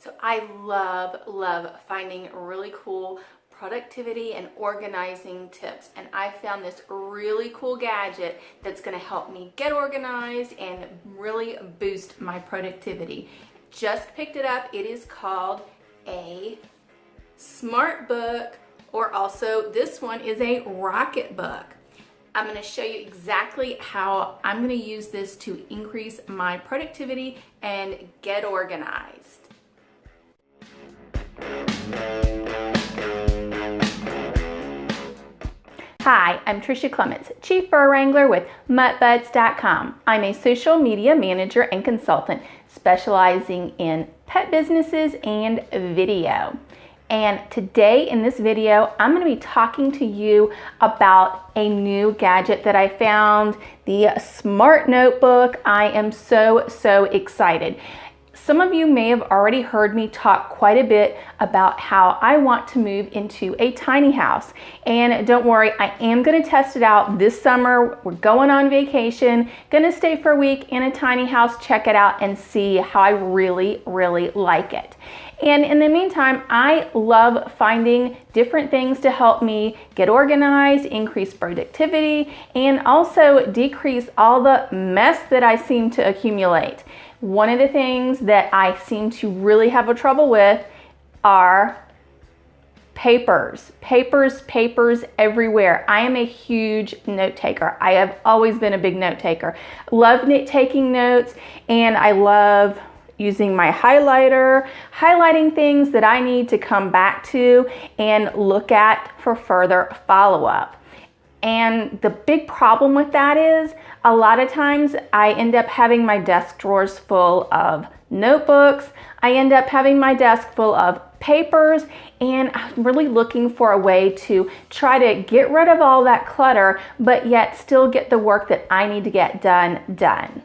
So I love finding really cool productivity and organizing tips, and I found this really cool gadget that's going to help me get organized and really boost my productivity. Just picked it up. It is called a MuttButs, or also this one is a Rocketbook. I'm going to show you exactly how I'm going to use this to increase my productivity and get organized. Hi, I'm Tricia Clements, Chief Fur Wrangler with MuttButs.com. I'm a social media manager and consultant specializing in pet businesses and video. And today in this video, I'm going to be talking to you about a new gadget that I found, the Smart Notebook. I am so excited. Some of you may have already heard me talk quite a bit about how I want to move into a tiny house. And don't worry, I am going to test it out this summer. We're going on vacation, going to stay for a week in a tiny house, check it out and see how I really like it. And in the meantime, I love finding different things to help me get organized, increase productivity, and also decrease all the mess that I seem to accumulate. One of the things that I seem to really have a trouble with are papers everywhere. I am a huge note taker. I have always been a big note taker. Love taking notes, and I love using my highlighter, highlighting things that I need to come back to and look at for further follow-up. And the big problem with that is a lot of times I end up having my desk drawers full of notebooks. I end up having my desk full of papers, and I'm really looking for a way to try to get rid of all that clutter, but yet still get the work that I need to get done.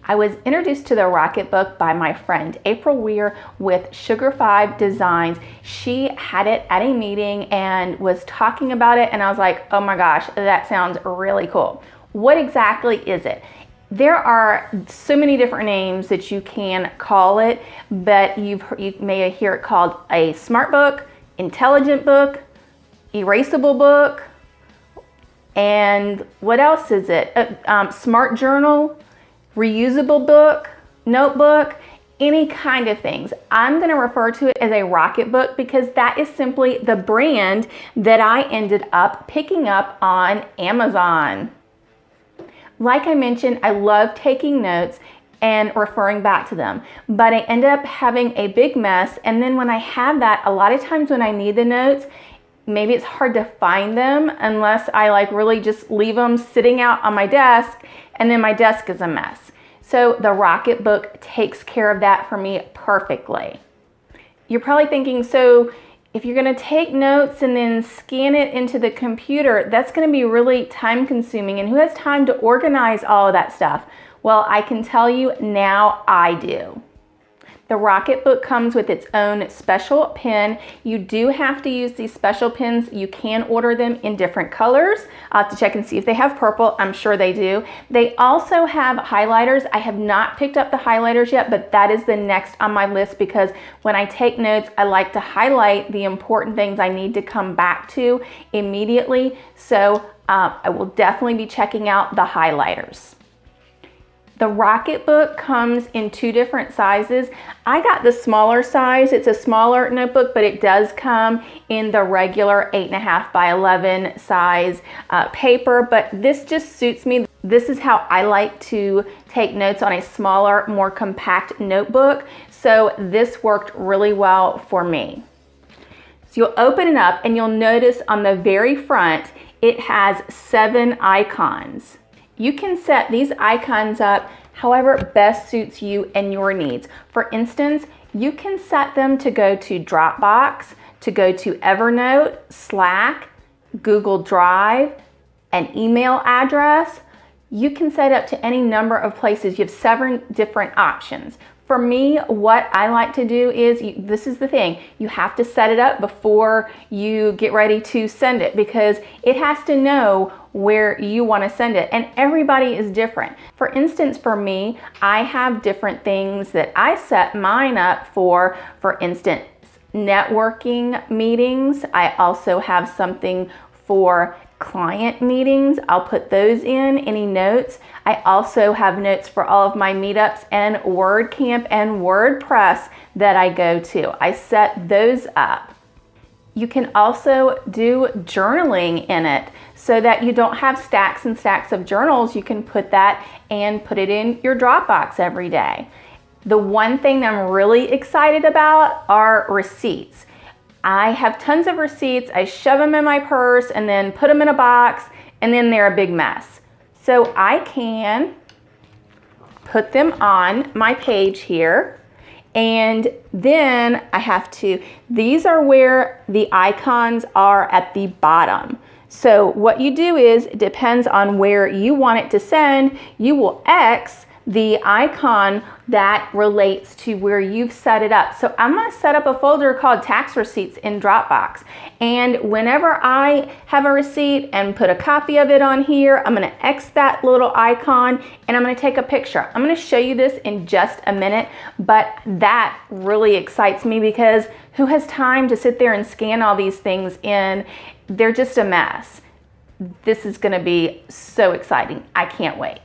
I was introduced to the Rocketbook by my friend April Weir with Sugar 5 Designs. She had it at a meeting and was talking about it, and I was like, oh my gosh, that sounds really cool. What exactly is it? There are so many different names that you can call it, but you may hear it called a smart book, intelligent book, erasable book, and what else is it? Smart journal, reusable book, notebook, any kind of things. I'm going to refer to it as a Rocketbook because that is simply the brand that I ended up picking up on Amazon. Like I mentioned, I love taking notes and referring back to them, but I end up having a big mess, and then when I have that, a lot of times when I need the notes, maybe it's hard to find them unless I really just leave them sitting out on my desk, and then my desk is a mess. So the Rocketbook takes care of that for me perfectly. You're probably thinking, so if you're going to take notes and then scan it into the computer, that's going to be really time consuming, and who has time to organize all of that stuff? Well, I can tell you now I do. The Rocketbook comes with its own special pen. You do have to use these special pens. You can order them in different colors. I'll have to check and see if they have purple. I'm sure they do. They also have highlighters. I have not picked up the highlighters yet, but that is the next on my list because when I take notes, I like to highlight the important things I need to come back to immediately. So I will definitely be checking out the highlighters. The Rocketbook comes in two different sizes. I got the smaller size. It's a smaller notebook, but it does come in the regular 8.5 by 11 size paper, but this just suits me. This is how I like to take notes on a smaller, more compact notebook. So this worked really well for me. So you'll open it up and you'll notice on the very front, it has 7 icons. You can set these icons up however best suits you and your needs. For instance, you can set them to go to Dropbox, to go to Evernote, Slack, Google Drive, an email address. You can set up to any number of places. You have 7 different options. For me, what I like to do is, this is the thing, you have to set it up before you get ready to send it, because it has to know where you want to send it, and everybody is different. For instance, for me, I have different things that I set mine up for instance, networking meetings. I also have something for client meetings. I'll put those in, any notes. I also have notes for all of my meetups and WordCamp and WordPress that I go to. I set those up. You can also do journaling in it so that you don't have stacks and stacks of journals. You can put that and put it in your Dropbox every day. The one thing that I'm really excited about are receipts. I have tons of receipts. I shove them in my purse and then put them in a box, and then they're a big mess. So I can put them on my page here, and then I have to, these are where the icons are at the bottom. So what you do is, it depends on where you want it to send, you will X the icon that relates to where you've set it up. So I'm going to set up a folder called tax receipts in Dropbox. And whenever I have a receipt and put a copy of it on here, I'm going to X that little icon and I'm going to take a picture. I'm going to show you this in just a minute, but that really excites me because who has time to sit there and scan all these things in? They're just a mess. This is going to be so exciting. I can't wait.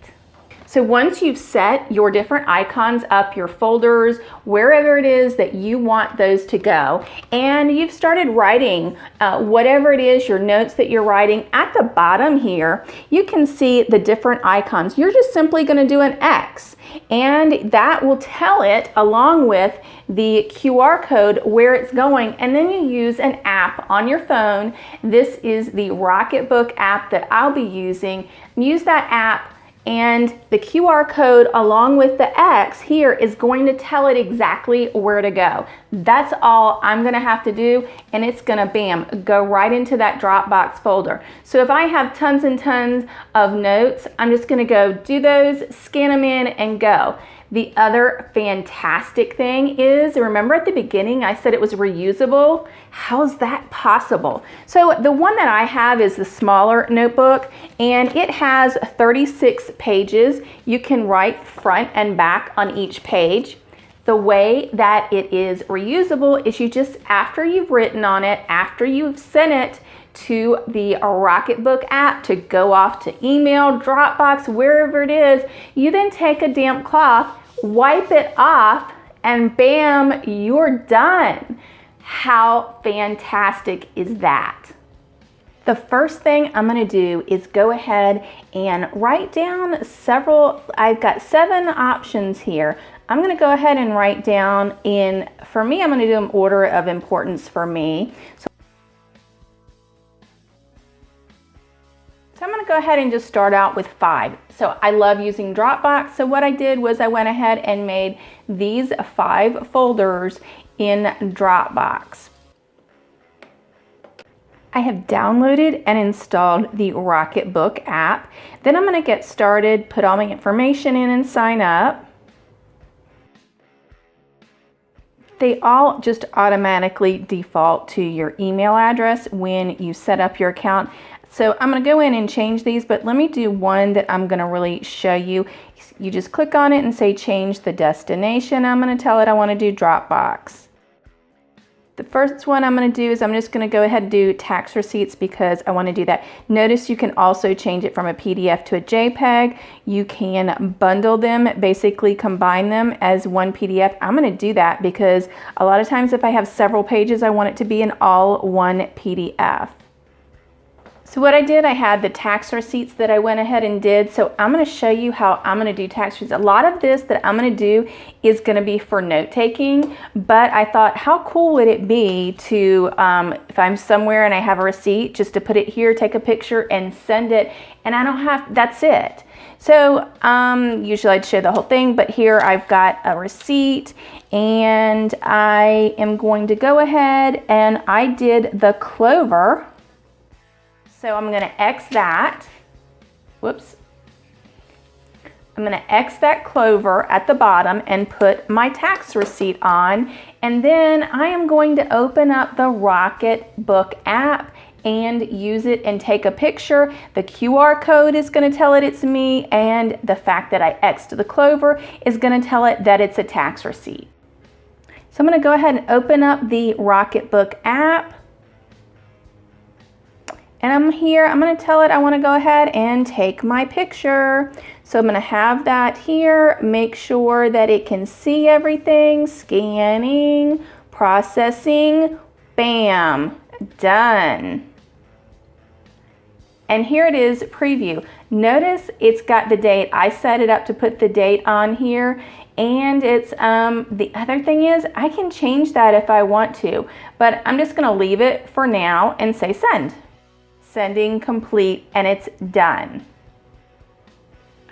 So once you've set your different icons up, your folders, wherever it is that you want those to go, and you've started writing whatever it is, your notes that you're writing, at the bottom here, you can see the different icons. You're just simply going to do an X, and that will tell it, along with the QR code, where it's going, and then you use an app on your phone. This is the Rocketbook app that I'll be using. Use that app, and the QR code along with the X here is going to tell it exactly where to go. That's all I'm going to have to do, and it's going to, bam, go right into that Dropbox folder. So if I have tons and tons of notes, I'm just going to go do those, scan them in, and go. The other fantastic thing is, remember at the beginning I said it was reusable? How's that possible? So the one that I have is the smaller notebook, and it has 36 pages. You can write front and back on each page. The way that it is reusable is you just, after you've written on it, after you've sent it to the Rocketbook app to go off to email, Dropbox, wherever it is, you then take a damp cloth, wipe it off, and bam, you're done. How fantastic is that? The first thing I'm going to do is go ahead and write down several. I've got 7 options here. I'm going to go ahead and write down in, for me, I'm going to do them order of importance for me. So I'm going to go ahead and just start out with 5. So I love using Dropbox. So what I did was I went ahead and made these 5 folders in Dropbox. I have downloaded and installed the Rocketbook app. Then I'm going to get started, put all my information in, and sign up. They all just automatically default to your email address when you set up your account. So I'm going to go in and change these, but let me do one that I'm going to really show you. You just click on it and say change the destination. I'm going to tell it I want to do Dropbox. The first one I'm going to do is I'm just going to go ahead and do tax receipts because I want to do that. Notice you can also change it from a PDF to a JPEG. You can bundle them, basically combine them as one PDF. I'm going to do that because a lot of times if I have several pages, I want it to be in all one PDF. So what I did, I had the tax receipts that I went ahead and did. So I'm going to show you how I'm going to do tax receipts. A lot of this that I'm going to do is going to be for note taking, but I thought how cool would it be to, if I'm somewhere and I have a receipt, just to put it here, take a picture and send it, and I don't have, that's it. So usually I'd show the whole thing, but here I've got a receipt, and I am going to go ahead and I did the Clover. So I'm going to X that. Whoops. I'm going to X that clover at the bottom and put my tax receipt on. And then I am going to open up the Rocketbook app and use it and take a picture. The QR code is going to tell it it's me, and the fact that I X'd the clover is going to tell it that it's a tax receipt. So I'm going to go ahead and open up the Rocketbook app. And I'm here, I'm going to tell it I want to go ahead and take my picture. So I'm going to have that here, make sure that it can see everything, scanning, processing, bam, done. And here it is, preview. Notice it's got the date. I set it up to put the date on here. And it's, the other thing is I can change that if I want to, but I'm just going to leave it for now and say send. Sending complete, and it's done.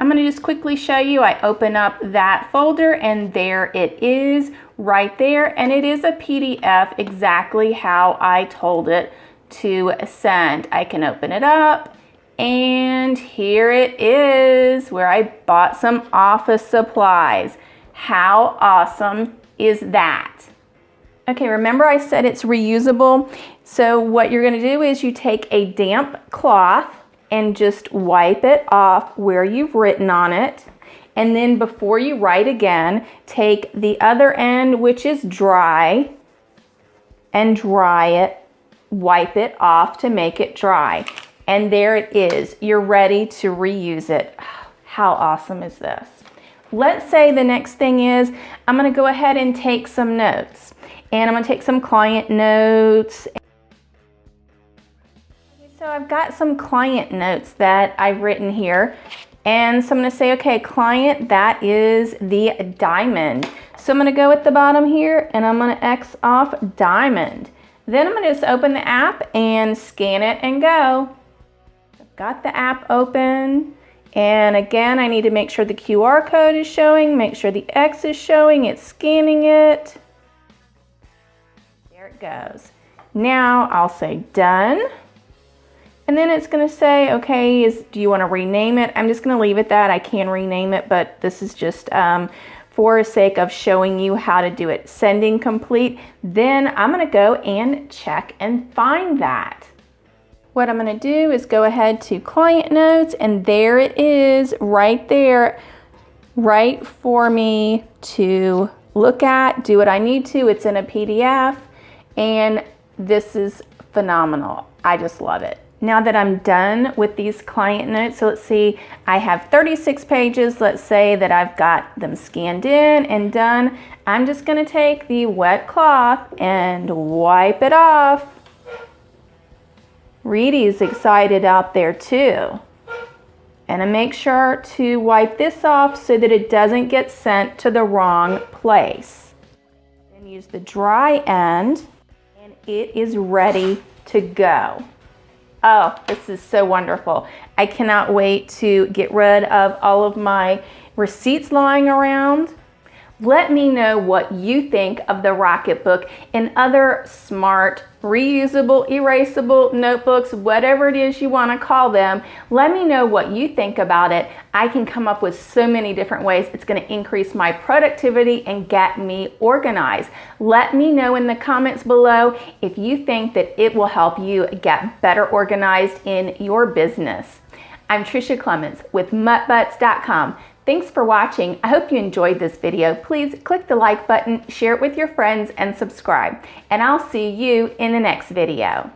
I'm going to just quickly show you. I open up that folder and there it is right there, and it is a PDF exactly how I told it to send. I can open it up and here it is where I bought some office supplies. How awesome is that? Okay, remember I said it's reusable. So what you're going to do is you take a damp cloth and just wipe it off where you've written on it. And then before you write again, take the other end, which is dry, and dry it, wipe it off to make it dry. And there it is. You're ready to reuse it. How awesome is this? Let's say the next thing is I'm going to go ahead and take some notes. And I'm going to take some client notes. So I've got some client notes that I've written here. And so I'm going to say, okay, client, that is the diamond. So I'm going to go at the bottom here and I'm going to X off diamond. Then I'm going to just open the app and scan it and go. I've got the app open. And again, I need to make sure the QR code is showing, make sure the X is showing, it's scanning it. There it goes. Now I'll say done. And then it's going to say, okay, do you want to rename it? I'm just going to leave it that. I can rename it, but this is just for the sake of showing you how to do it. Sending complete. Then I'm going to go and check and find that. What I'm going to do is go ahead to client notes, and there it is right there, right for me to look at, do what I need to. It's in a PDF, and this is phenomenal. I just love it. Now that I'm done with these client notes, so let's see, I have 36 pages. Let's say that I've got them scanned in and done. I'm just going to take the wet cloth and wipe it off. Reedy's excited out there too. And I make sure to wipe this off so that it doesn't get sent to the wrong place. Then use the dry end, and it is ready to go. Oh, this is so wonderful. I cannot wait to get rid of all of my receipts lying around. Let me know what you think of the Rocketbook and other smart, reusable, erasable notebooks, whatever it is you want to call them. Let me know what you think about it. I can come up with so many different ways. It's going to increase my productivity and get me organized. Let me know in the comments below if you think that it will help you get better organized in your business. I'm Trisha Clements with MuttButs.com. Thanks for watching. I hope you enjoyed this video. Please click the like button, share it with your friends, and subscribe. And I'll see you in the next video.